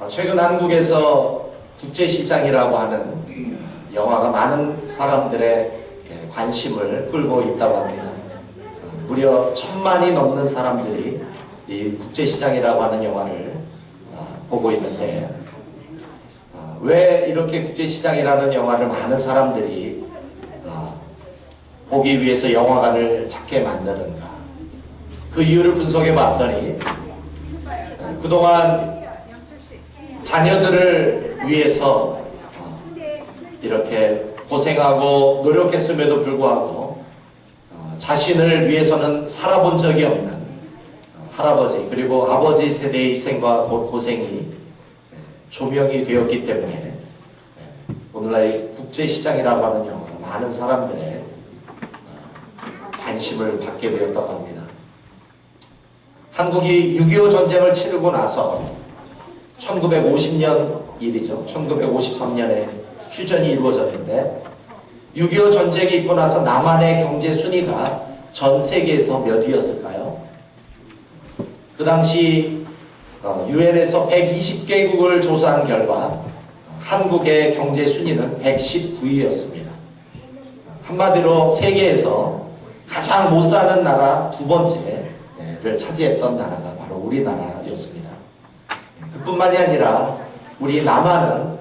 최근 한국에서 국제시장이라고 하는 영화가 많은 사람들의 관심을 끌고 있다고 합니다. 무려 1000만이 넘는 사람들이 이 국제시장이라고 하는 영화를 보고 있는데, 왜 이렇게 국제시장이라는 영화를 많은 사람들이 보기 위해서 영화관을 찾게 만드는가? 그 이유를 분석해 봤더니, 그동안 자녀들을 위해서 이렇게 고생하고 노력했음에도 불구하고 자신을 위해서는 살아본 적이 없는 할아버지 그리고 아버지 세대의 희생과 고생이 조명이 되었기 때문에 오늘날 국제시장이라고 하는 영화가 많은 사람들의 관심을 받게 되었다고 합니다. 한국이 6.25 전쟁을 치르고 나서 1950년 일이죠. 1953년에 휴전이 이루어졌는데 6.25 전쟁이 있고 나서 남한의 경제 순위가 전 세계에서 몇 위였을까요? 그 당시 유엔에서 120개국을 조사한 결과 한국의 경제 순위는 119위였습니다. 한마디로 세계에서 가장 못 사는 나라 두 번째를 차지했던 나라가 바로 우리나라였습니다. 그뿐만이 아니라 우리 남한은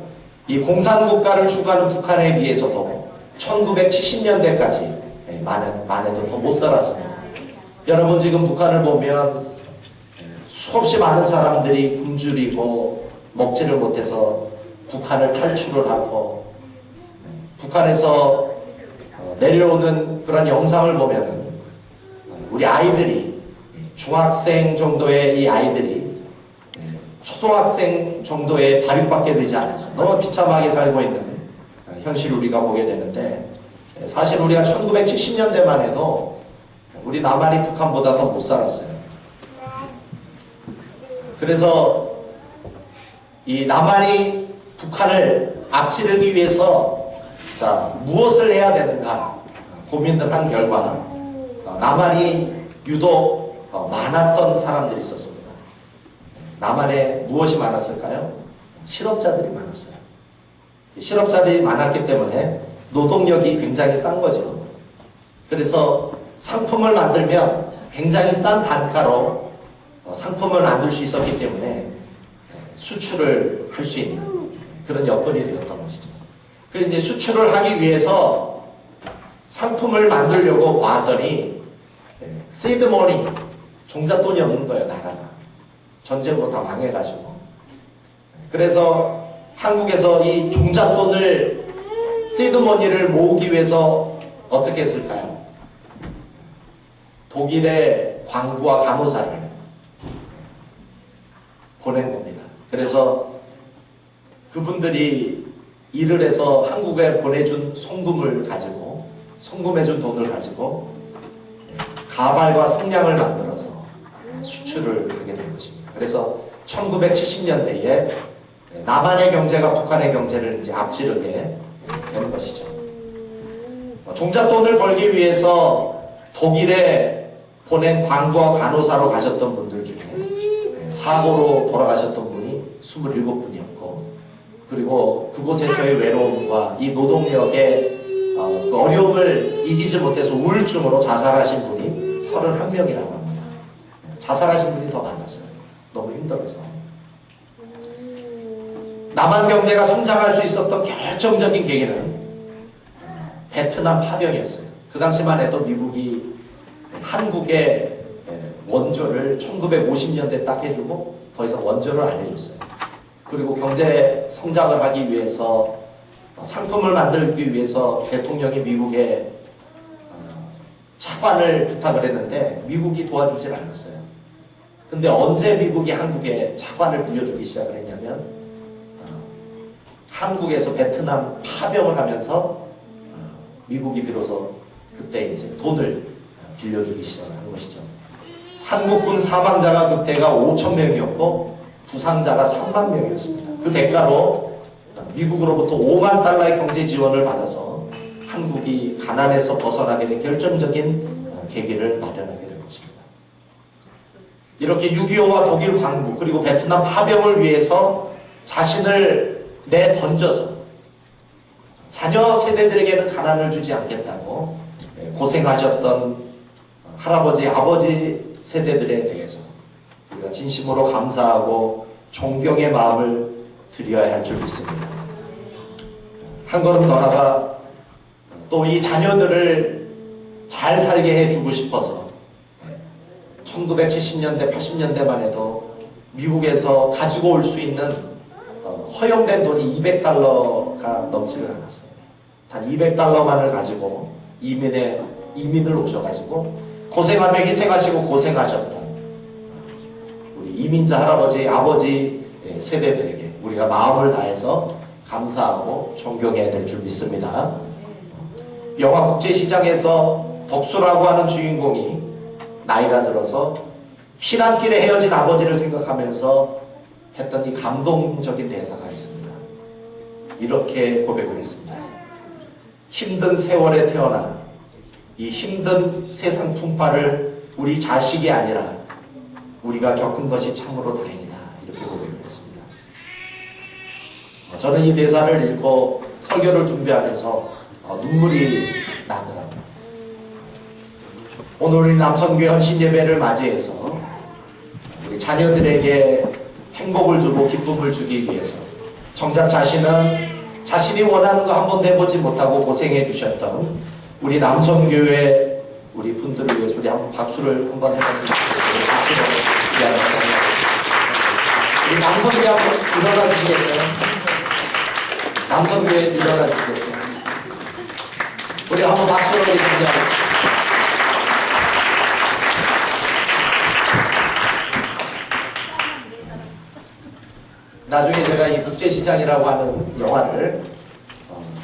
이 공산국가를 추구하는 북한에 비해서도 1970년대까지 만해도 더 못 살았습니다. 여러분 지금 북한을 보면 수없이 많은 사람들이 굶주리고 먹지를 못해서 북한을 탈출을 하고 북한에서 내려오는 그런 영상을 보면은 우리 아이들이 중학생 정도의 이 아이들이 초등학생 정도의 발육밖에 되지 않아서 너무 비참하게 살고 있는 현실을 우리가 보게 되는데, 사실 우리가 1970년대만 해도 우리 남한이 북한보다 더 못 살았어요. 그래서 이 남한이 북한을 앞지르기 위해서 무엇을 해야 되는가 고민을 한 결과 남한이 유독 많았던 사람들이 있었습니다. 남한에 무엇이 많았을까요? 실업자들이 많았어요. 실업자들이 많았기 때문에 노동력이 굉장히 싼 거죠. 그래서 상품을 만들면 굉장히 싼 단가로 상품을 만들 수 있었기 때문에 수출을 할 수 있는 그런 여건이 되었던 것이죠. 그런데 수출을 하기 위해서 상품을 만들려고 봤더니 세이드머니, 종잣돈이 없는 거예요, 나라가. 전쟁으로 다 망해가지고. 그래서 한국에서 이 종잣돈을, 세이드머니를 모으기 위해서 어떻게 했을까요? 독일의 광부와 간호사를 보낸 겁니다. 그래서 그분들이 일을 해서 한국에 보내준 송금을 가지고, 송금해준 돈을 가지고 가발과 성냥을 만들어서 수출을 하게 된 것입니다. 그래서 1970년대에 남한의 경제가 북한의 경제를 이제 앞지르게 되는 것이죠. 종잣돈을 벌기 위해서 독일에 보낸 광부와 간호사로 가셨던 분들 중에 사고로 돌아가셨던 분이 27분이었고, 그리고 그곳에서의 외로움과 이 노동력의 그 어려움을 이기지 못해서 우울증으로 자살하신 분이 31명이라고 합니다. 자살하신 분이 더 많았어요. 너무 힘들어서. 남한 경제가 성장할 수 있었던 결정적인 계기는 베트남 파병이었어요. 그 당시만 해도 미국이 한국의 원조를 1950년대 딱 해주고 더 이상 원조를 안 해줬어요. 그리고 경제 성장을 하기 위해서, 상품을 만들기 위해서 대통령이 미국에 차관을 부탁을 했는데 미국이 도와주질 않았어요. 근데 언제 미국이 한국에 차관을 빌려주기 시작을 했냐면 한국에서 베트남 파병을 하면서 미국이 비로소 그때 이제 돈을 빌려주기 시작한 것이죠. 한국군 사망자가 그때가 5,000명이었고 부상자가 3만 명이었습니다. 그 대가로 미국으로부터 5만 달러의 경제 지원을 받아서 한국이 가난에서 벗어나게 된 결정적인 계기를 마련하게 된 것입니다. 이렇게 6.25와 독일 광부 그리고 베트남 파병을 위해서 자신을 내던져서 자녀 세대들에게는 가난을 주지 않겠다고 고생하셨던 할아버지, 아버지 세대들에 대해서 우리가 진심으로 감사하고 존경의 마음을 드려야 할 줄 믿습니다. 한 걸음 더 나가 또 이 자녀들을 잘 살게 해주고 싶어서 1970년대, 80년대만 해도 미국에서 가지고 올 수 있는 허용된 돈이 200달러가 넘지를 않았어요. 단 200달러만을 가지고 이민을 오셔가지고 고생하며 희생하시고 고생하셨던 우리 이민자 할아버지, 아버지 세대들에게 우리가 마음을 다해서 감사하고 존경해야 될 줄 믿습니다. 영화 국제시장에서 덕수라고 하는 주인공이 나이가 들어서 피난길에 헤어진 아버지를 생각하면서 했던 이 감동적인 대사가 있습니다. 이렇게 고백을 했습니다. 힘든 세월에 태어나 이 힘든 세상 풍파를 우리 자식이 아니라 우리가 겪은 것이 참으로 다행이다. 이렇게 고백을 했습니다. 저는 이 대사를 읽고 설교를 준비하면서 눈물이 나더라고요. 오늘 우리 남성교회 헌신 예배를 맞이해서 우리 자녀들에게 행복을 주고 기쁨을 주기 위해서 정작 자신은 자신이 원하는 거 한 번도 해보지 못하고 고생해 주셨던 우리 남성교회 우리 분들을 위해서 우리 한번 박수를 한번 해봤으면 좋겠습니다. 박수로 기원합니다. 우리 남성교회 한번 일어나 주시겠어요? 남성교회 일어나 주시겠어요? 우리 한번 박수로 인사하겠습니다. 나중에 제가 이 국제시장이라고 하는 영화를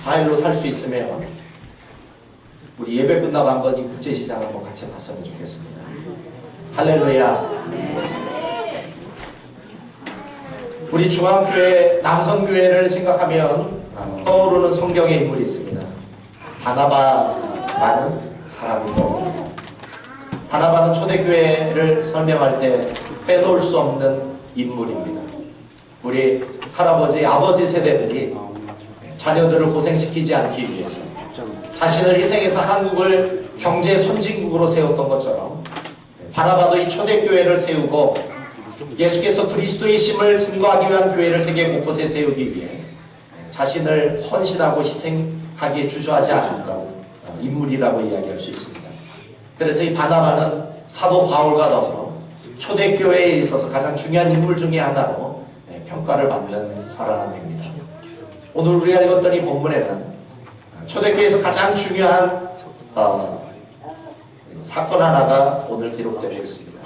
파일로 살 수 있으면 우리 예배 끝나고 한번 이 국제시장 한번 같이 봤으면 좋겠습니다. 할렐루야. 우리 중앙교회, 남성교회를 생각하면 떠오르는 성경의 인물이 있습니다. 바나바라는 사람이고, 바나바는 초대교회를 설명할 때 빼놓을 수 없는 인물입니다. 우리 할아버지, 아버지 세대들이 자녀들을 고생시키지 않기 위해서 자신을 희생해서 한국을 경제 선진국으로 세웠던 것처럼 바나바도 이 초대교회를 세우고 예수께서 그리스도의 심을 증거하기 위한 교회를 세계 곳곳에 세우기 위해 자신을 헌신하고 희생하기에 주저하지 않았던 인물이라고 이야기할 수 있습니다. 그래서 이 바나바는 사도 바울과 더불어 초대교회에 있어서 가장 중요한 인물 중에 하나로 평가를 받는 사람입니다. 오늘 우리가 읽었던 이 본문에는 초대교회에서 가장 중요한 사건 하나가 오늘 기록되고 있습니다.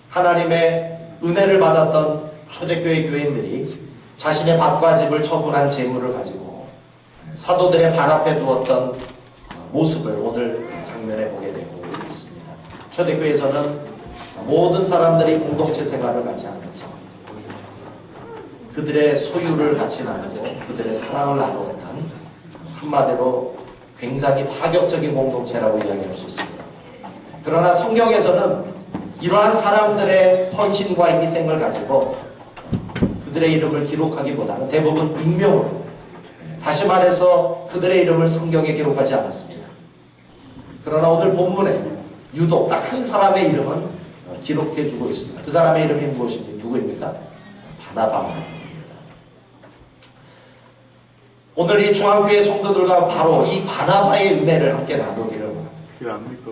하나님의 은혜를 받았던 초대교회 교인들이 자신의 밭과 집을 처분한 재물을 가지고 사도들의 발 앞에 두었던 모습을 오늘 장면에 보게 되고 있습니다. 초대교회에서는 모든 사람들이 공동체 생활을 같이 하면서 그들의 소유를 같이 나누고 그들의 사랑을 나누었던 한마디로 굉장히 파격적인 공동체라고 이야기할 수 있습니다. 그러나 성경에서는 이러한 사람들의 헌신과 희생을 가지고 그들의 이름을 기록하기보다는 대부분 익명으로, 다시 말해서 그들의 이름을 성경에 기록하지 않았습니다. 그러나 오늘 본문에 유독 딱 한 사람의 이름은 기록해주고 있습니다. 그 사람의 이름이 누구입니까? 바나바입니다. 오늘 이 중앙교회 성도들과 바로 이 바나바의 은혜를 함께 나누기를 원합니다.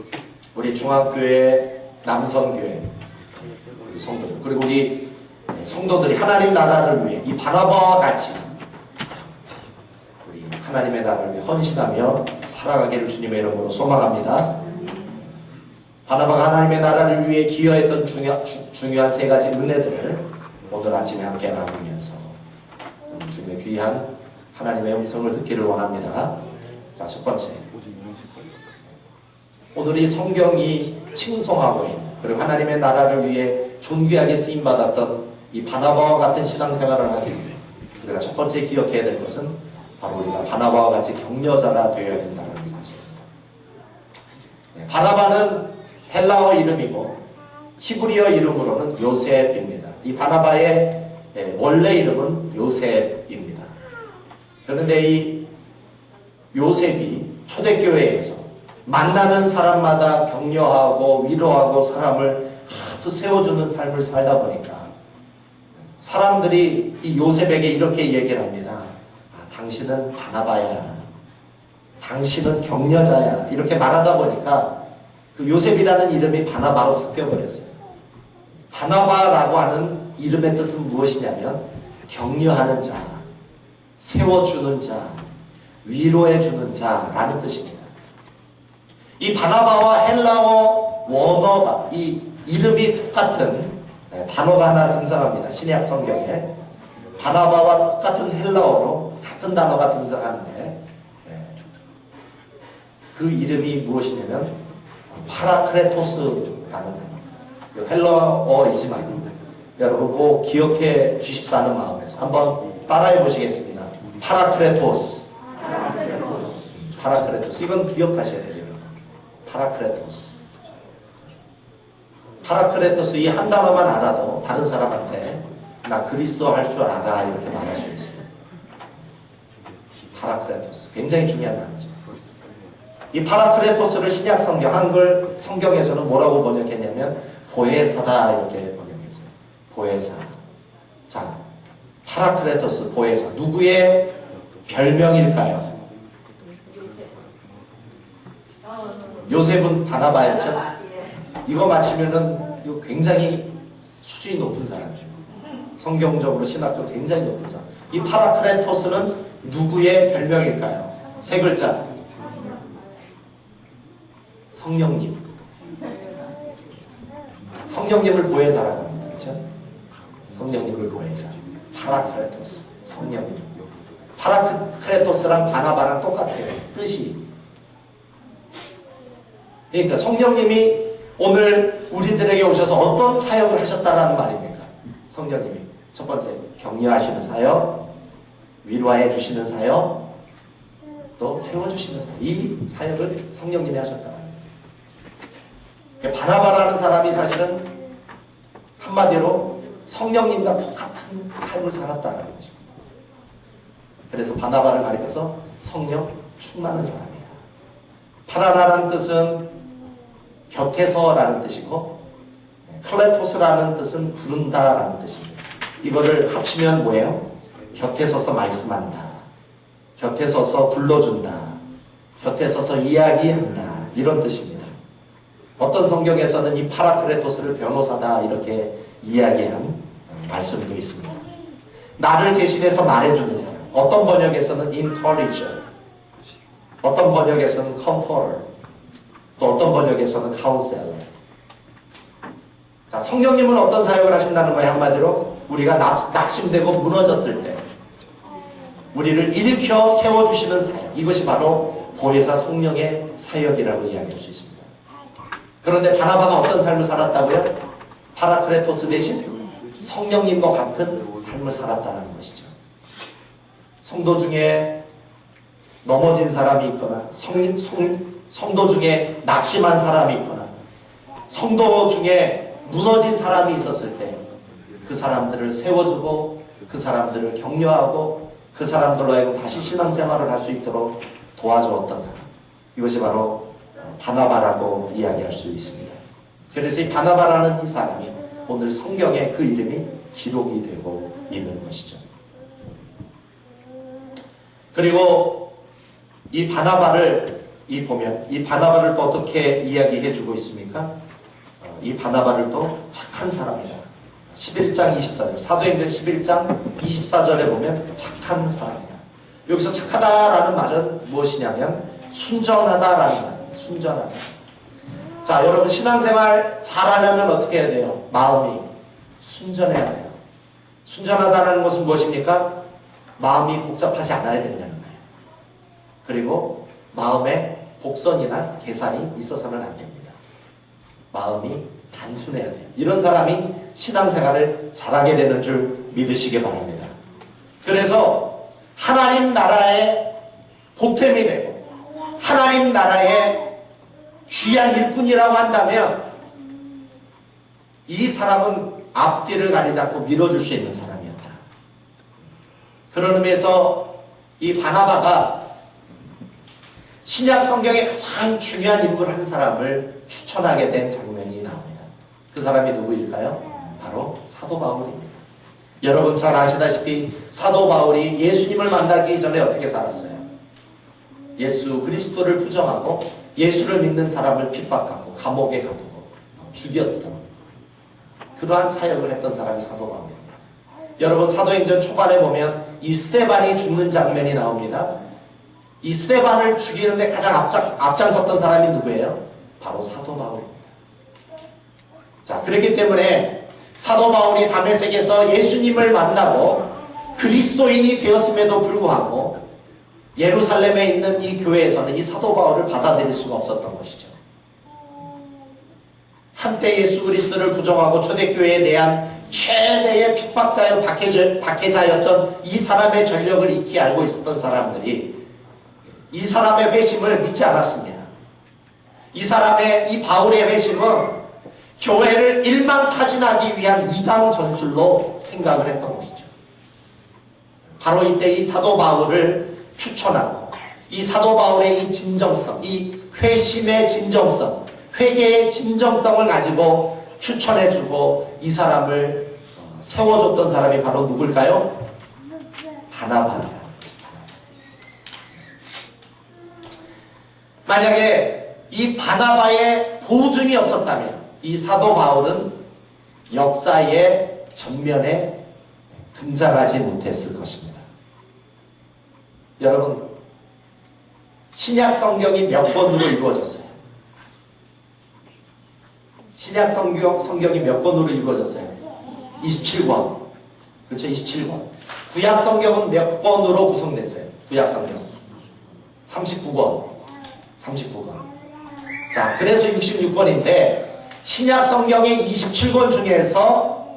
우리 중앙교회, 남성교회 우리 성도들, 그리고 우리 성도들이 하나님 나라를 위해 이 바나바와 같이 우리 하나님의 나라를 위해 헌신하며 살아가기를 주님의 이름으로 소망합니다. 바나바가 하나님의 나라를 위해 기여했던 중요한 세 가지 은혜들을 오늘 아침에 함께 나누면서 주님의 귀한 하나님의 음성을 듣기를 원합니다. 자, 첫 번째, 오늘 이 성경이 칭송하고 있는, 그리고 하나님의 나라를 위해 존귀하게 쓰임받았던 이 바나바와 같은 신앙생활을 하기 위해 우리가 첫 번째 기억해야 될 것은 바로 우리가 바나바와 같이 격려자가 되어야 된다는 사실입니다. 바나바는 헬라어 이름이고 히브리어 이름으로는 요셉입니다. 이 바나바의 원래 이름은 요셉입니다. 그런데 이 요셉이 초대교회에서 만나는 사람마다 격려하고 위로하고 사람을 하도 세워주는 삶을 살다 보니까 사람들이 이 요셉에게 이렇게 얘기를 합니다. 당신은 바나바야. 당신은 격려자야. 이렇게 말하다 보니까 그 요셉이라는 이름이 바나바로 바뀌어버렸어요. 바나바라고 하는 이름의 뜻은 무엇이냐면 격려하는 자, 세워주는 자, 위로해주는 자라는 뜻입니다. 이 바나바와 헬라어 원어가 이 이름이 똑같은 단어가 하나 등장합니다. 신약 성경에 바나바와 똑같은 헬라어로 같은 단어가 등장하는데 그 이름이 무엇이냐면 파라크레토스라는 단어. 헬라어이지만 여러분 꼭 기억해 주십사 하는 마음에서 한번 따라해 보시겠습니다. 파라크레토스. 파라크레토스. 이건 기억하셔야 돼요. 여러분. 파라크레토스. 파라크레토스 이 한 단어만 알아도 다른 사람한테 나 그리스도 할 줄 알아 이렇게 말할 수 있어요. 파라크레토스. 굉장히 중요한 단어죠. 이 파라크레토스를 신약 성경, 한글 성경에서는 뭐라고 번역했냐면 보혜사다 이렇게 번역했어요. 보혜사. 자, 파라크레토스, 보혜사. 누구의 별명일까요? 요셉은 바나바였죠? 이거 맞히면은 이거 굉장히 수준이 높은 사람이죠. 성경적으로 신학적으로 굉장히 높은 사람. 이 파라크레토스는 누구의 별명일까요? 세 글자. 성령님. 성령님을 보혜사라고 합니다. 그렇죠? 성령님을 보혜사. 파라크레토스. 성령님. 파라크레토스랑 바나바랑 똑같아요. 뜻이. 그러니까 성령님이 오늘 우리들에게 오셔서 어떤 사역을 하셨다라는 말입니까? 성령님이. 첫 번째, 격려하시는 사역, 위로해 주시는 사역, 또 세워주시는 사역. 이 사역을 성령님이 하셨다. 바나바라는 사람이 사실은 한마디로 성령님과 똑같은 삶을 살았다는 것입니다. 그래서 바나바를 가리켜서 성령 충만한 사람이에요. 파라라는 뜻은 곁에서라는 뜻이고 클레토스라는 뜻은 부른다라는 뜻입니다. 이거를 합치면 뭐예요? 곁에 서서 말씀한다. 곁에 서서 불러준다. 곁에 서서 이야기한다. 이런 뜻입니다. 어떤 성경에서는 이 파라크레토스를 변호사다 이렇게 이야기한 말씀도 있습니다. 나를 대신해서 말해주는 사람. 어떤 번역에서는 encourager, 어떤 번역에서는 comforter, 또 어떤 번역에서는 counselor. 자, 성령님은 어떤 사역을 하신다는 거예요? 한마디로 우리가 낙심되고 무너졌을 때 우리를 일으켜 세워주시는 사역. 이것이 바로 보혜사 성령의 사역이라고 이야기할 수 있습니다. 그런데 바나바가 어떤 삶을 살았다고요? 파라크레토스 대신 성령님과 같은 삶을 살았다는 것이죠. 성도 중에 넘어진 사람이 있거나 성도 중에 낙심한 사람이 있거나 성도 중에 무너진 사람이 있었을 때 그 사람들을 세워주고 그 사람들을 격려하고 그 사람들로 하여금 다시 신앙생활을 할 수 있도록 도와주었던 사람. 이것이 바로 바나바라고 이야기할 수 있습니다. 그래서 이 바나바라는 이 사람이 오늘 성경에 그 이름이 기록이 되고 있는 것이죠. 그리고 이 바나바를 보면 이 바나바를 또 어떻게 이야기해 주고 있습니까? 이 바나바를 또 착한 사람이다. 11장 24절 사도행전 11장 24절에 보면 착한 사람이다. 여기서 착하다라는 말은 무엇이냐면 순전하다라는 말입니다. 순전하다. 자, 여러분 신앙생활 잘하려면 어떻게 해야 돼요? 마음이 순전해야 돼요. 순전하다는 것은 무엇입니까? 마음이 복잡하지 않아야 된다는 거예요. 그리고 마음에 복선이나 계산이 있어서는 안 됩니다. 마음이 단순해야 돼요. 이런 사람이 신앙생활을 잘하게 되는 줄 믿으시기 바랍니다. 그래서 하나님 나라의 보탬이 되고 하나님 나라의 귀한 일꾼이라고 한다면 이 사람은 앞뒤를 가리지 않고 밀어줄 수 있는 사람이었다. 그런 의미에서 이 바나바가 신약 성경의 가장 중요한 인물 한 사람을 추천하게 된 장면이 나옵니다. 그 사람이 누구일까요? 바로 사도 바울입니다. 여러분 잘 아시다시피 사도 바울이 예수님을 만나기 전에 어떻게 살았어요? 예수 그리스도를 부정하고 예수를 믿는 사람을 핍박하고 감옥에 가두고 죽였던 그러한 사역을 했던 사람이 사도 바울입니다. 여러분 사도행전 초반에 보면 이 스데반이 죽는 장면이 나옵니다. 이 스데반을 죽이는데 가장 앞장섰던 사람이 누구예요? 바로 사도 바울입니다. 자, 그렇기 때문에 사도 바울이 다메섹에서 예수님을 만나고 그리스도인이 되었음에도 불구하고 예루살렘에 있는 이 교회에서는 이 사도 바울을 받아들일 수가 없었던 것이죠. 한때 예수 그리스도를 부정하고 초대교회에 대한 최대의 핍박자여 박해자였던 이 사람의 전력을 익히 알고 있었던 사람들이 이 사람의 회심을 믿지 않았습니다. 이 사람의 이 바울의 회심은 교회를 일망타진하기 위한 이장 전술로 생각을 했던 것이죠. 바로 이때 이 사도 바울을 추천하고 이 사도 바울의 이 진정성, 이 회심의 진정성, 회개의 진정성을 가지고 추천해주고 이 사람을 세워줬던 사람이 바로 누굴까요? 바나바입니다. 만약에 이 바나바의 보증이 없었다면 이 사도 바울은 역사의 전면에 등장하지 못했을 것입니다. 여러분, 신약 성경이 몇 권으로 이루어졌어요? 신약 성경이 몇 권으로 이루어졌어요? 27권. 그렇죠? 27권. 구약 성경은 몇 권으로 구성됐어요? 구약 성경. 39권. 39권. 자, 그래서 66권인데 신약 성경의 27권 중에서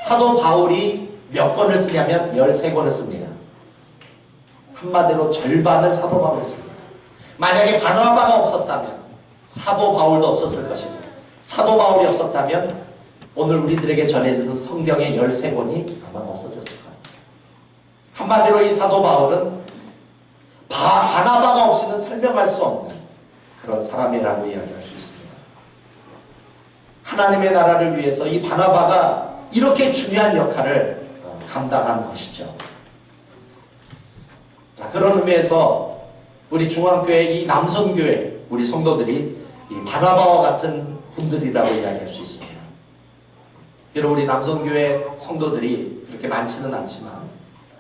사도 바울이 몇 권을 쓰냐면 13권을 씁니다. 한마디로 절반을 사도 바울이 씁니다. 만약에 바나바가 없었다면 사도 바울도 없었을 것입니다. 사도 바울이 없었다면 오늘 우리들에게 전해주는 성경의 13권이 아마 없어졌을 거예요. 한마디로 이 사도 바울은 바나바가 없이는 설명할 수 없는 그런 사람이라고 이야기할 수 있습니다. 하나님의 나라를 위해서 이 바나바가 이렇게 중요한 역할을 감당한 것이죠. 자, 그런 의미에서 우리 중앙교회 이 남선교회 우리 성도들이 이 바나바와 같은 분들이라고 이야기할 수 있습니다. 비록 우리 남선교회 성도들이 그렇게 많지는 않지만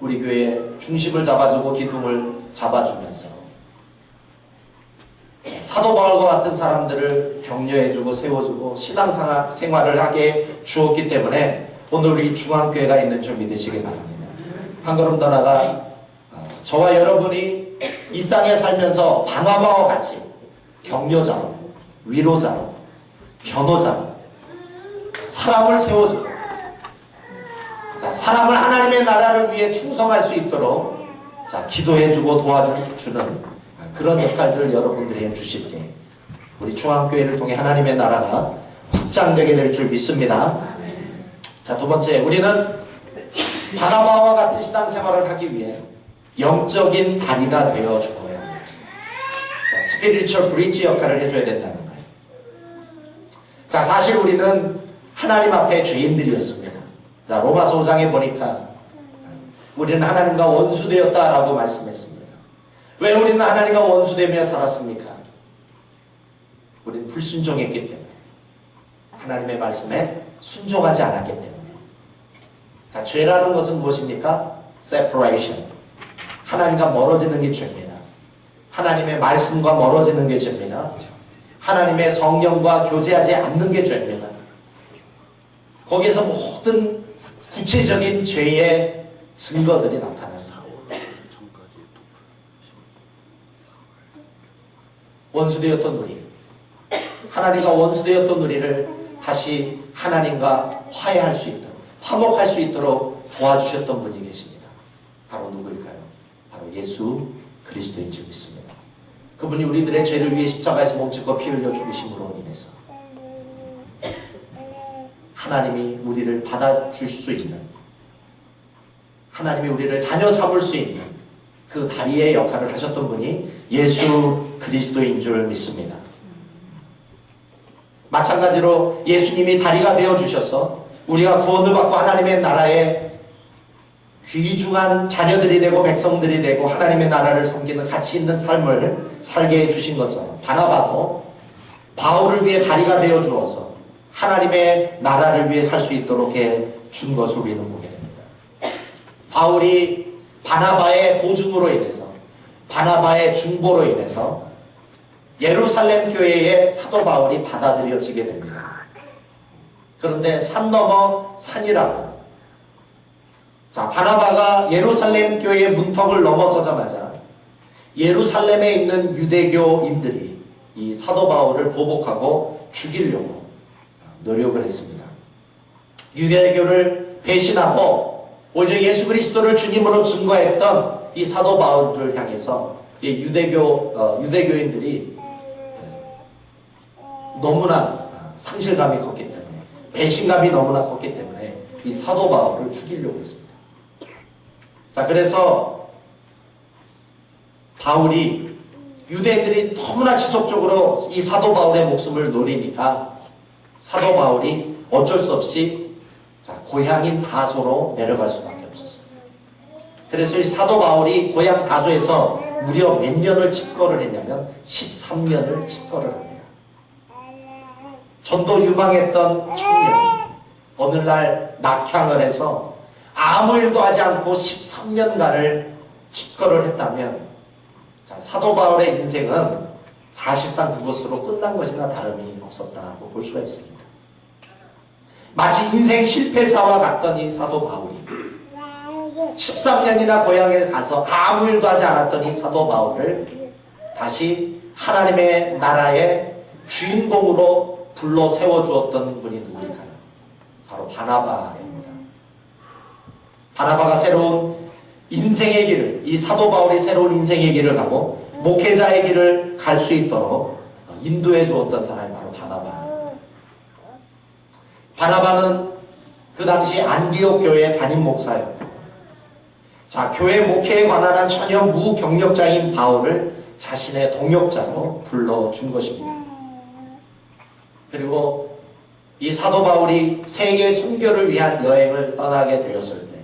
우리 교회의 중심을 잡아주고 기둥을 잡아주면서 사도 바울과 같은 사람들을 격려해주고 세워주고 신앙생활을 하게 주었기 때문에 오늘 우리 중앙교회가 있는 줄 믿으시기 바랍니다. 한 걸음 더 나아가 저와 여러분이 이 땅에 살면서 바나바와 같이 격려자로, 위로자로, 변호자로 사람을 세워주고 사람을 하나님의 나라를 위해 충성할 수 있도록 기도해주고 도와주는 그런 역할들을 여러분들이 해주실 때 우리 중앙교회를 통해 하나님의 나라가 확장되게 될 줄 믿습니다. 자, 두 번째, 우리는 바나바와 같은 신앙생활을 하기 위해 영적인 다리가 되어 주어야 합니다. 스피리추얼 브리지 역할을 해줘야 된다는 거예요. 자, 사실 우리는 하나님 앞에 죄인들이었습니다. 자, 로마서 5장에 보니까 우리는 하나님과 원수되었다라고 말씀했습니다. 왜 우리는 하나님과 원수되며 살았습니까? 우리는 불순종했기 때문에, 하나님의 말씀에 순종하지 않았기 때문에. 자, 죄라는 것은 무엇입니까? separation. 하나님과 멀어지는 게 죄입니다. 하나님의 말씀과 멀어지는 게 죄입니다. 하나님의 성령과 교제하지 않는 게 죄입니다. 거기에서 모든 구체적인 죄의 증거들이 나타납니다. 원수되었던 우리, 하나님과 원수되었던 우리를 다시 하나님과 화해할 수 있도록, 화목할 수 있도록 도와주셨던 분이 계십니다. 바로 누구일까요? 바로 예수 그리스도인 줄 믿습니다. 그분이 우리들의 죄를 위해 십자가에서 몸짓고 피 흘려 죽으심으로 인해서 하나님이 우리를 받아줄 수 있는, 하나님이 우리를 자녀 삼을 수 있는 그 다리의 역할을 하셨던 분이 예수 그리스도인 줄 믿습니다. 마찬가지로 예수님이 다리가 되어주셔서 우리가 구원을 받고 하나님의 나라에 귀중한 자녀들이 되고 백성들이 되고 하나님의 나라를 섬기는 가치 있는 삶을 살게 해주신 것처럼 바나바도 바울을 위해 다리가 되어주어서 하나님의 나라를 위해 살 수 있도록 해준 것을 우리는 보게 됩니다. 바울이 바나바의 보증으로 인해서 바나바의 중보로 인해서 예루살렘 교회의 사도 바울이 받아들여지게 됩니다. 그런데 산 넘어 산이라고, 자, 바나바가 예루살렘 교회의 문턱을 넘어서자마자 예루살렘에 있는 유대교인들이 이 사도 바울을 보복하고 죽이려고 노력을 했습니다. 유대교를 배신하고 오히려 예수 그리스도를 주님으로 증거했던 이 사도 바울을 향해서 이 유대교인들이 너무나 상실감이 컸기 때문에, 배신감이 너무나 컸기 때문에 이 사도 바울을 죽이려고 했습니다. 자, 그래서 바울이, 유대인들이 너무나 지속적으로 이 사도 바울의 목숨을 노리니까 사도 바울이 어쩔 수 없이 고향인 다소로 내려갈 수밖에 없었어요. 그래서 이 사도 바울이 고향 다소에서 무려 몇 년을 집거를 했냐면 13년을 집거를 합니다. 전도 유망했던 청년이 어느 날 낙향을 해서 아무 일도 하지 않고 13년간을 집거를 했다면, 자, 사도 바울의 인생은 사실상 그것으로 끝난 것이나 다름이 없었다고 볼 수가 있습니다. 마치 인생 실패자와 같던 이 사도 바울이 13년이나 고향에 가서 아무 일도 하지 않았던 이 사도 바울을 다시 하나님의 나라의 주인공으로 불러 세워주었던 분이 누구일까요? 바로 바나바입니다. 바나바가 새로운 인생의 길을, 이 사도 바울이 새로운 인생의 길을 가고 목회자의 길을 갈 수 있도록 인도해 주었던 사람이 바로 바나바. 바나바는 그 당시 안디옥 교회의 담임 목사였고, 자, 교회 목회에 관한 한 전혀 무경력자인 바울을 자신의 동역자로 불러준 것입니다. 그리고 이 사도 바울이 세계 선교를 위한 여행을 떠나게 되었을 때,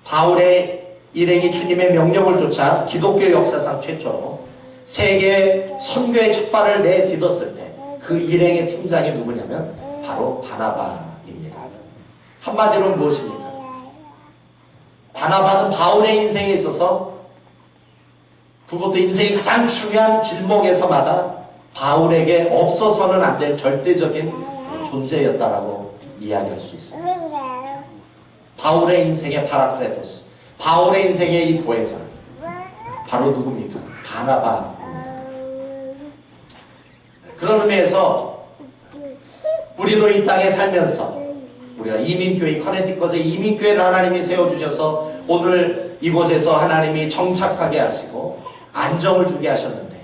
바울의 일행이 주님의 명령을 쫓아 기독교 역사상 최초로 세계 선교의 첫 발을 내딛었을 때 그 일행의 팀장이 누구냐면 바로 바나바입니다. 한마디로 무엇입니까? 바나바는 바울의 인생에 있어서, 그것도 인생이 가장 중요한 길목에서마다 바울에게 없어서는 안 될 절대적인 존재였다라고 이야기할 수 있습니다. 바울의 인생의 파라크레토스, 바울의 인생의 이 보혜사, 바로 누굽니까? 바나바입니다. 그런 의미에서 우리도 이 땅에 살면서 우리가 이민교회, 커네티컷의 이민교회를 하나님이 세워주셔서 오늘 이곳에서 하나님이 정착하게 하시고 안정을 주게 하셨는데,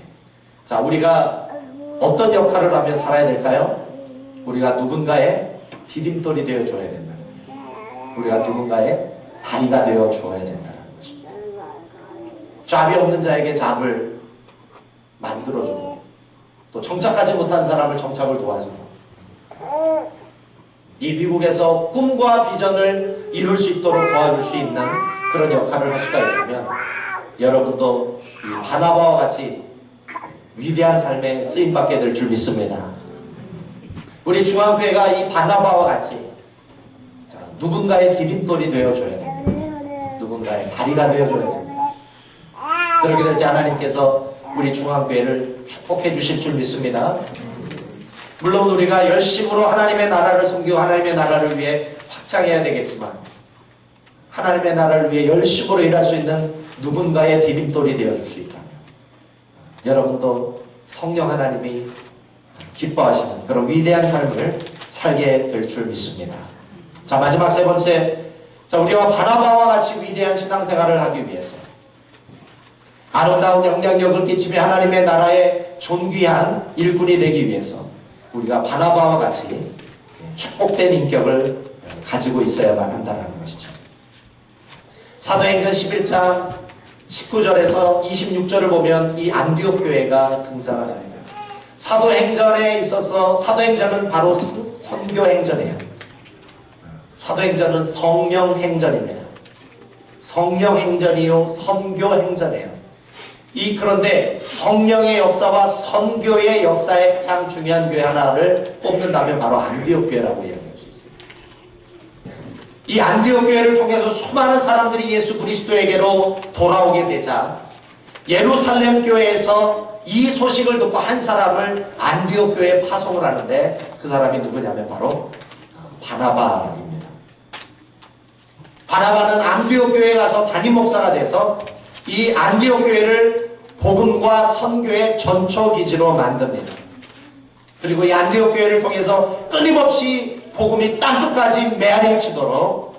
자, 우리가 어떤 역할을 하면 살아야 될까요? 우리가 누군가의 디딤돌이 되어줘야 된다. 우리가 누군가의 다리가 되어줘야 된다는 것입니다. 잡이 없는 자에게 잡을 만들어주고, 또 정착하지 못한 사람을 정착을 도와주고, 이 미국에서 꿈과 비전을 이룰 수 있도록 도와줄 수 있는 그런 역할을 할 수가 있다면, 여러분도 이 바나바와 같이 위대한 삶에 쓰임받게 될 줄 믿습니다. 우리 중앙교회가 이 바나바와 같이 누군가의 디딤돌이 되어줘야 됩니다. 누군가의 다리가 되어줘야 됩니다. 그렇게 될 때 하나님께서 우리 중앙교회를 축복해 주실 줄 믿습니다. 물론 우리가 열심으로 하나님의 나라를 섬기고 하나님의 나라를 위해 확장해야 되겠지만, 하나님의 나라를 위해 열심으로 일할 수 있는 누군가의 디딤돌이 되어줄 수 있다면, 여러분도 성령 하나님이 기뻐하시는 그런 위대한 삶을 살게 될 줄 믿습니다. 자, 마지막 세 번째, 자, 우리와 바나바와 같이 위대한 신앙생활을 하기 위해서, 아름다운 영향력을 끼치며 하나님의 나라의 존귀한 일꾼이 되기 위해서 우리가 바나바와 같이 축복된 인격을 가지고 있어야만 한다는 것이죠. 사도행전 11장 19절에서 26절을 보면 이 안디옥 교회가 등장을 합니다. 사도행전에 있어서 사도행전은 바로 선교행전이에요. 사도행전은 성령행전입니다. 성령행전이요 선교행전이에요. 그런데 성령의 역사와 선교의 역사에 가장 중요한 교회 하나를 뽑는다면 바로 안디옥 교회라고 이야기할 수 있습니다. 이 안디옥 교회를 통해서 수많은 사람들이 예수 그리스도에게로 돌아오게 되자 예루살렘 교회에서 이 소식을 듣고 한 사람을 안디옥 교회에 파송을 하는데 그 사람이 누구냐면 바로 바나바입니다. 바나바는 안디옥 교회에 가서 담임 목사가 돼서 이 안디옥 교회를 복음과 선교의 전초기지로 만듭니다. 그리고 이 안디옥 교회를 통해서 끊임없이 복음이 땅끝까지 메아리치도록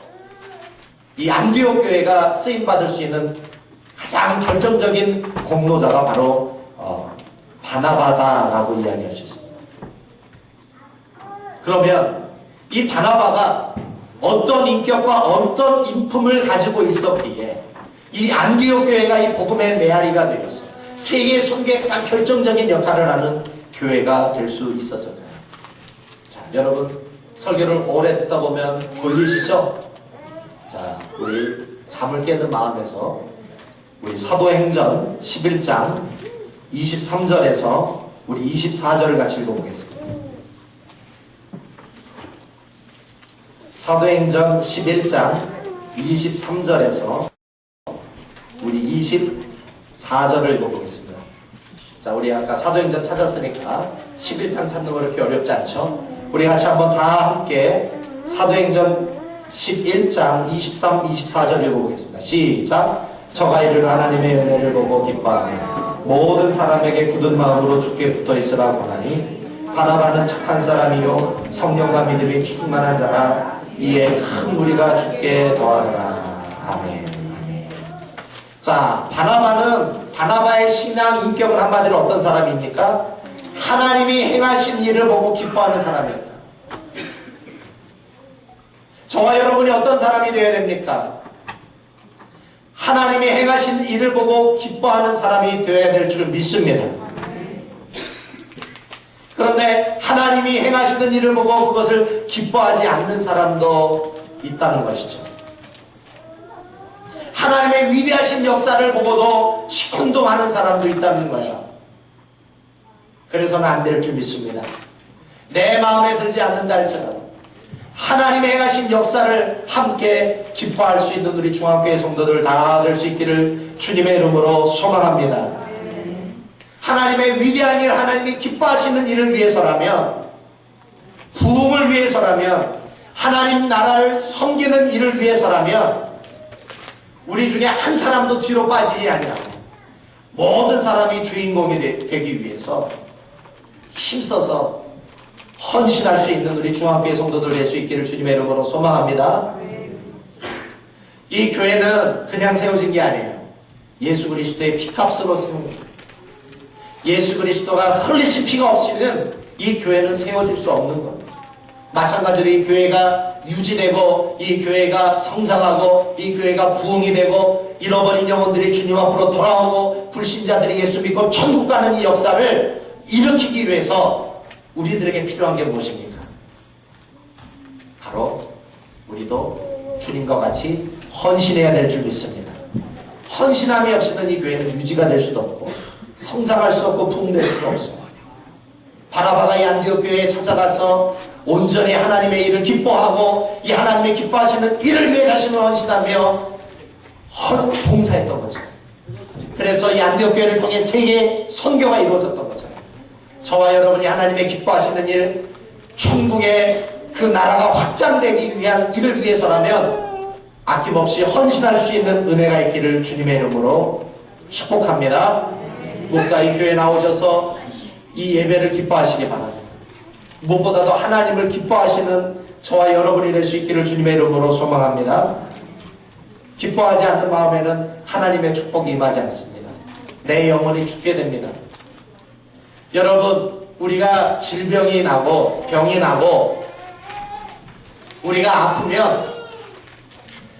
이 안디옥 교회가 쓰임받을 수 있는 가장 결정적인 공로자가 바로 바나바다라고 이야기할 수 있습니다. 그러면 이 바나바가 어떤 인격과 어떤 인품을 가지고 있었기에 이 안디옥 교회가 이 복음의 메아리가 되었어요. 세계 선교에 가장 결정적인 역할을 하는 교회가 될 수 있었을까요? 자, 여러분 설교를 오래 듣다 보면 졸리시죠? 자, 우리 잠을 깨는 마음에서 우리 사도행전 11장 23절에서 우리 24절을 같이 읽어보겠습니다. 사도행전 11장 23절에서 우리 24절을 읽어보겠습니다. 자, 우리 아까 사도행전 찾았으니까 11장 찾는 거 그렇게 어렵지 않죠? 우리 같이 한번 다 함께 사도행전 11장 23, 24절 읽어보겠습니다. 시작! 저가 이르는 하나님의 은혜를 보고 기뻐하며 모든 사람에게 굳은 마음으로 주께 붙어있으라 권하니 바나바는 착한 사람이요 성령과 믿음이 충만한 자라 이에 큰 무리가 주께 더하더라. 아멘. 자, 바나바의 신앙 인격은 한마디로 어떤 사람입니까? 하나님이 행하신 일을 보고 기뻐하는 사람입니다. 저와 여러분이 어떤 사람이 되어야 됩니까? 하나님이 행하신 일을 보고 기뻐하는 사람이 되어야 될 줄 믿습니다. 그런데 하나님이 행하시는 일을 보고 그것을 기뻐하지 않는 사람도 있다는 것이죠. 하나님의 위대하신 역사를 보고도 시큰둥하는 사람도 있다는 거예요. 그래서는 안 될 줄 믿습니다. 내 마음에 들지 않는다 할지라도 하나님의 행하신 역사를 함께 기뻐할 수 있는 우리 중앙교회 성도들 다 될 수 있기를 주님의 이름으로 소망합니다. 하나님의 위대한 일, 하나님이 기뻐하시는 일을 위해서라면, 부흥을 위해서라면, 하나님 나라를 섬기는 일을 위해서라면 우리 중에 한 사람도 뒤로 빠지지 아니하고 모든 사람이 주인공이 되기 위해서 힘써서 헌신할 수 있는 우리 중앙교회 성도들 될 수 있기를 주님의 이름으로 소망합니다. 이 교회는 그냥 세워진 게 아니에요. 예수 그리스도의 피값으로 세운 겁니다. 예수 그리스도가 흘리신 피가 없이는 이 교회는 세워질 수 없는 겁니다. 마찬가지로 이 교회가 유지되고 이 교회가 성장하고 이 교회가 부흥이 되고 잃어버린 영혼들이 주님 앞으로 돌아오고 불신자들이 예수 믿고 천국 가는 이 역사를 일으키기 위해서 우리들에게 필요한 게 무엇입니까? 바로 우리도 주님과 같이 헌신해야 될 줄 믿습니다. 헌신함이 없이는 이 교회는 유지가 될 수도 없고 성장할 수 없고 부흥될 수도 없습니다. 바나바가 이 안디옥 교회에 찾아가서 온전히 하나님의 일을 기뻐하고 이 하나님의 기뻐하시는 일을 위해 자신을 헌신하며 봉사했던 거죠. 그래서 이 안디옥 교회를 통해 세계 선교가 이루어졌던 거죠. 저와 여러분이 하나님의 기뻐하시는 일, 천국의 그 나라가 확장되기 위한 일을 위해서라면 아낌없이 헌신할 수 있는 은혜가 있기를 주님의 이름으로 축복합니다. 무엇보다 이 교회에 나오셔서 이 예배를 기뻐하시기 바랍니다. 무엇보다도 하나님을 기뻐하시는 저와 여러분이 될 수 있기를 주님의 이름으로 소망합니다. 기뻐하지 않는 마음에는 하나님의 축복이 임하지 않습니다. 내 영혼이 죽게 됩니다. 여러분, 우리가 질병이 나고 병이 나고 우리가 아프면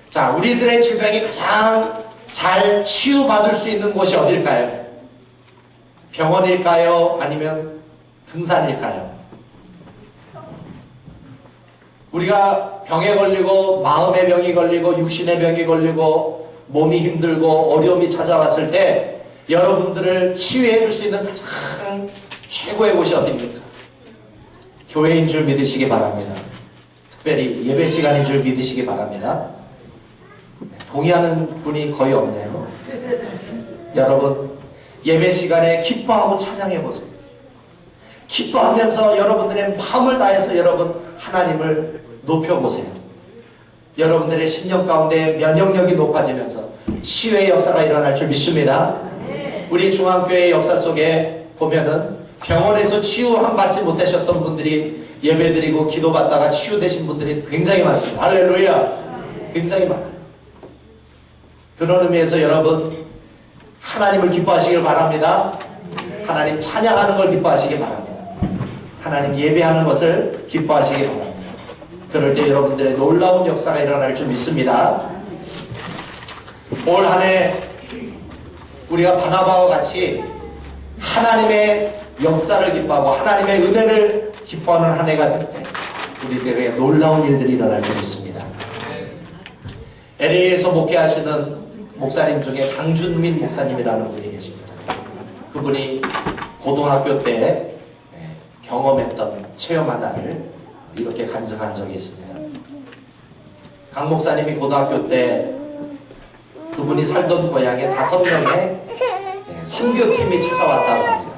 자, 우리들의 질병이 가장 잘 치유받을 수 있는 곳이 어딜까요? 병원일까요? 아니면 등산일까요? 우리가 병에 걸리고 마음의 병이 걸리고 육신의 병이 걸리고 몸이 힘들고 어려움이 찾아왔을 때 여러분들을 치유해 줄 수 있는 가장 최고의 곳이 어디입니까? 교회인 줄 믿으시기 바랍니다. 특별히 예배 시간인 줄 믿으시기 바랍니다. 동의하는 분이 거의 없네요. 여러분, 예배 시간에 기뻐하고 찬양해 보세요. 기뻐하면서 여러분들의 마음을 다해서 여러분 하나님을 높여보세요. 여러분들의 심령 가운데 면역력이 높아지면서 치유의 역사가 일어날 줄 믿습니다. 우리 중앙교회 역사 속에 보면은 병원에서 치유함 받지 못하셨던 분들이 예배드리고 기도받다가 치유되신 분들이 굉장히 많습니다. 할렐루야! 굉장히 많아요. 그런 의미에서 여러분 하나님을 기뻐하시길 바랍니다. 하나님 찬양하는 걸 기뻐하시기 바랍니다. 하나님 예배하는 것을 기뻐하시기 바랍니다. 그럴 때 여러분들의 놀라운 역사가 일어날 줄 믿습니다. 올 한 해 우리가 바나바와 같이 하나님의 역사를 기뻐하고 하나님의 은혜를 기뻐하는 한 해가 될 때 우리들에게 놀라운 일들이 일어날 줄 믿습니다. LA에서 목회하시는 목사님 중에 강준민 목사님이라는 분이 계십니다. 그분이 고등학교 때 경험했던 체험 하나를 이렇게 간증한 적이 있습니다. 강 목사님이 고등학교 때 그분이 살던 고향에 5명의 선교팀이 찾아왔다고 합니다.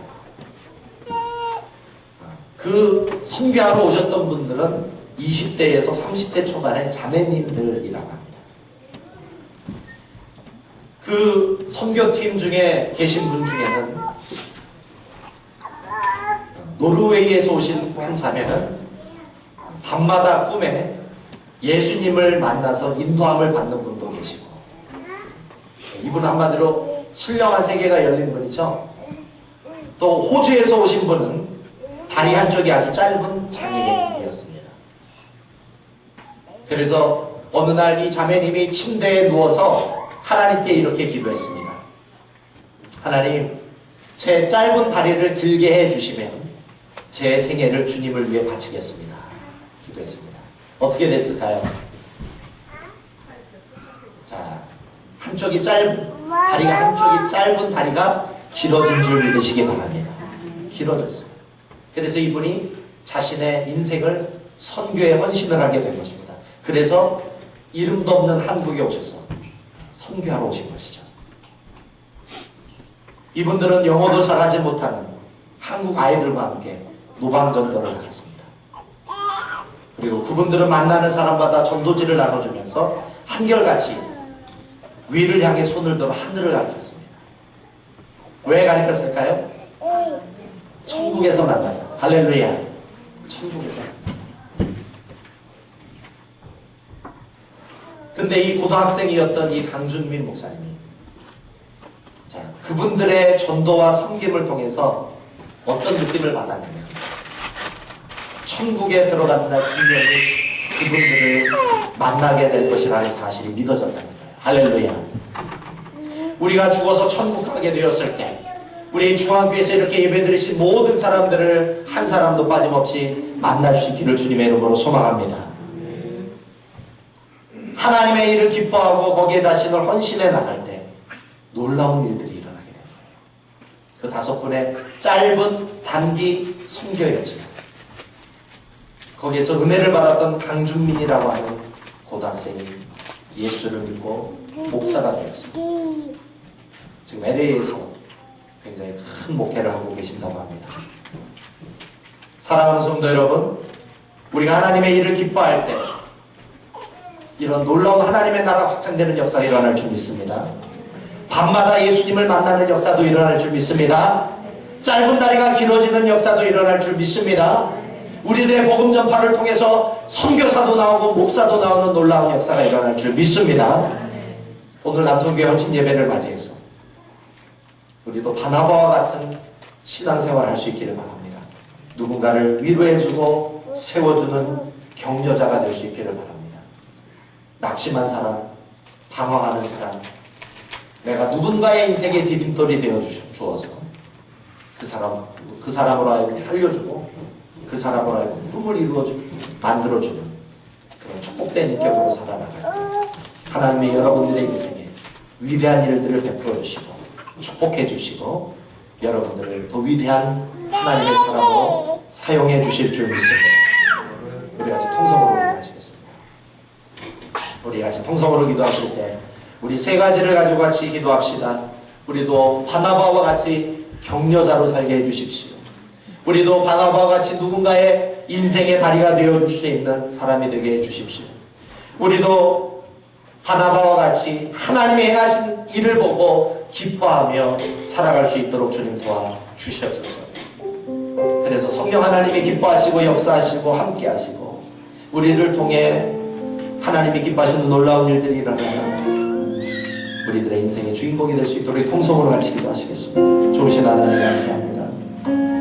그 선교하러 오셨던 분들은 20대에서 30대 초반의 자매님들이라고 합니다. 그 선교팀 중에 계신 분 중에는 노르웨이에서 오신 한 자매는 밤마다 꿈에 예수님을 만나서 인도함을 받는 분도 계시고, 이분 한마디로 신령한 세계가 열린 분이죠. 또 호주에서 오신 분은 다리 한쪽이 아주 짧은 장애인이었습니다. 그래서 어느 날 이 자매님이 침대에 누워서 하나님께 이렇게 기도했습니다. 하나님, 제 짧은 다리를 길게 해주시면 제 생애를 주님을 위해 바치겠습니다. 기도했습니다. 어떻게 됐을까요? 자, 한쪽이 짧은 다리가 길어진 줄 믿으시기 바랍니다. 길어졌어요. 그래서 이분이 자신의 인생을 선교에 헌신을 하게 된 것입니다. 그래서 이름도 없는 한국에 오셔서 선교하러 오신 것이죠. 이분들은 영어도 잘하지 못하는 한국 아이들과 함께 노방전도를 하겠습니다. 그리고 그분들은 만나는 사람마다 전도지를 나눠주면서 한결같이 위를 향해 손을 들어 하늘을 가리켰습니다. 왜 가리켰을까요? 천국에서 만나자. 할렐루야. 천국에서. 근데 이 고등학생이었던 이 강준민 목사님이, 자, 그분들의 전도와 섬김을 통해서 어떤 느낌을 받았냐면, 천국에 들어가는 날 분명히 그분들을 만나게 될 것이라는 사실이 믿어졌다는 거예요. 할렐루야. 우리가 죽어서 천국 가게 되었을 때 우리 중앙교회에서 이렇게 예배드리신 모든 사람들을 한 사람도 빠짐없이 만날 수 있기를 주님의 이름으로 소망합니다. 하나님의 일을 기뻐하고 거기에 자신을 헌신해 나갈 때 놀라운 일들이 일어나게 됩니다. 그 5분의 짧은 단기 선교였지만 거기에서 은혜를 받았던 강준민이라고 하는 고등학생이 예수를 믿고 목사가 되었습니다. 지금 LA에서 굉장히 큰 목회를 하고 계신다고 합니다. 사랑하는 성도 여러분, 우리가 하나님의 일을 기뻐할 때 이런 놀라운 하나님의 나라 확장되는 역사가 일어날 줄 믿습니다. 밤마다 예수님을 만나는 역사도 일어날 줄 믿습니다. 짧은 다리가 길어지는 역사도 일어날 줄 믿습니다. 우리들의 복음 전파를 통해서 선교사도 나오고 목사도 나오는 놀라운 역사가 일어날 줄 믿습니다. 오늘 남성교회 헌신 예배를 맞이해서 우리도 바나바와 같은 신앙생활을 할 수 있기를 바랍니다. 누군가를 위로해주고 세워주는 격려자가 될 수 있기를 바랍니다. 낙심한 사람, 방황하는 사람, 내가 누군가의 인생의 디딤돌이 되어 주어서 그 사람으로 하여금 살려주고 그 사람으로 하여금 꿈을 이루어주고 만들어주는 그런 축복된 인격으로 살아나갈 때 하나님이 여러분들의 인생에 위대한 일들을 베풀어 주시고 축복해 주시고 여러분들을 더 위대한 하나님의 사람으로 사용해 주실 줄 믿습니다. 우리 같이 통성으로 기도하시겠습니다. 우리 같이 통성으로 기도하실 때 우리 세 가지를 가지고 같이 기도합시다. 우리도 바나바와 같이 격려자로 살게 해주십시오. 우리도 바나바와 같이 누군가의 인생의 다리가 되어줄 수 있는 사람이 되게 해주십시오. 우리도 바나바와 같이 하나님이 하신 일을 보고 기뻐하며 살아갈 수 있도록 주님 도와주시옵소서. 그래서 성령 하나님이 기뻐하시고 역사하시고 함께하시고 우리를 통해 하나님이 기뻐하시는 놀라운 일들이 일어나면 우리들의 인생의 주인공이 될 수 있도록 통성으로 같이 기도하시겠습니다. 좋으신 하나님 감사합니다.